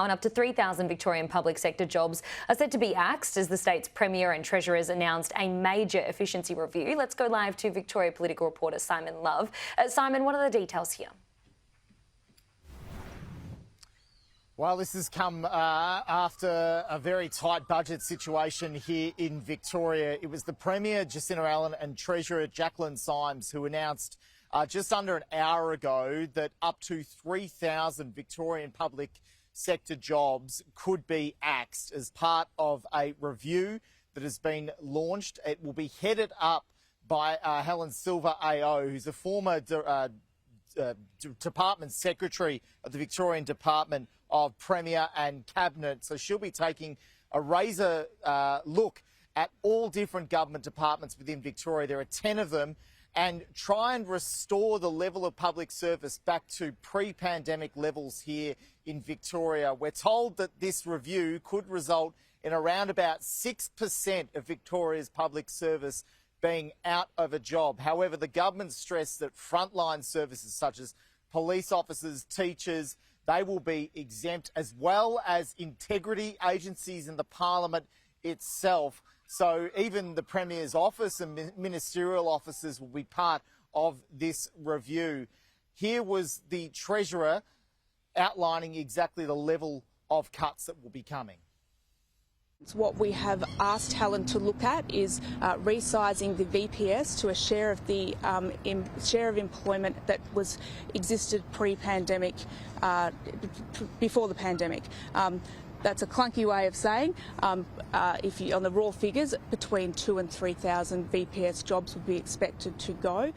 And up to 3,000 Victorian public sector jobs are set to be axed as the state's Premier and Treasurers announced a major efficiency review. Let's go live to Victoria political reporter Simon Love. Simon, what are the details here? Well, this has come after a very tight budget situation here in Victoria. It was the Premier, Jacinta, Allan, and Treasurer Jaclyn Symes who announced just under an hour ago that up to 3,000 Victorian public sector jobs could be axed as part of a review that has been launched. It will be headed up by Helen Silver AO, who's a former Department Secretary of the Victorian Department of Premier and Cabinet. So she'll be taking a razor look at all different government departments within Victoria. There are 10 of them, and try and restore the level of public service back to pre-pandemic levels here in Victoria. We're told that this review could result in around about 6% of Victoria's public service being out of a job. However, the government stressed that frontline services such as police officers, teachers, they will be exempt, as well as integrity agencies in the Parliament itself. So even the Premier's office and ministerial offices will be part of this review. Here was the Treasurer outlining exactly the level of cuts that will be coming. What we have asked Helen to look at is resizing the VPS to a share of the share of employment that existed pre-pandemic, before the pandemic. That's a clunky way of saying, if you, on the raw figures, between 2,000 and 3,000 VPS jobs would be expected to go.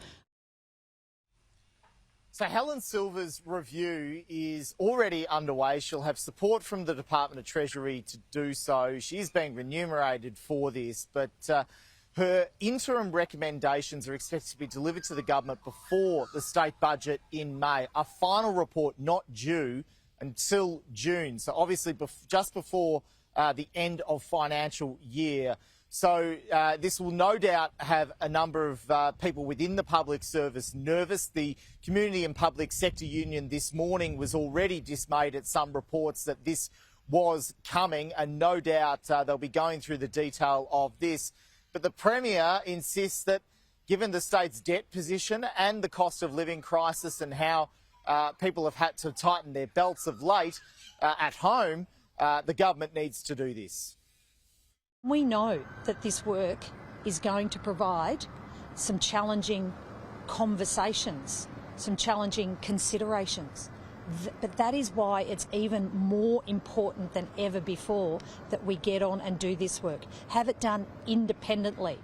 So Helen Silver's review is already underway. She'll have support from the Department of Treasury to do so. She is being remunerated for this, but her interim recommendations are expected to be delivered to the government before the state budget in May. A final report not due until June, so obviously just before the end of financial year. So this will no doubt have a number of people within the public service nervous. The Community and Public Sector Union this morning was already dismayed at some reports that this was coming, and no doubt they'll be going through the detail of this. But the Premier insists that given the state's debt position and the cost of living crisis and how people have had to tighten their belts of late at home, the government needs to do this. We know that this work is going to provide some challenging conversations, some challenging considerations. But that is why it's even more important than ever before that we get on and do this work. Have it done independently.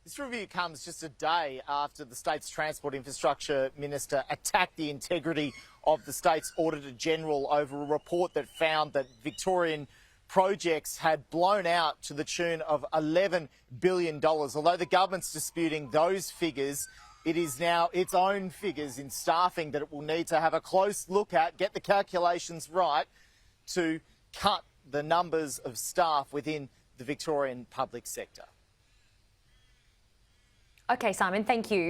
This review comes just a day after the state's Transport Infrastructure Minister attacked the integrity of the state's Auditor-General over a report that found that Victorian projects had blown out to the tune of $11 billion. Although the government's disputing those figures, it is now its own figures in staffing that it will need to have a close look at, get the calculations right, to cut the numbers of staff within the Victorian public sector. OK, Simon, thank you.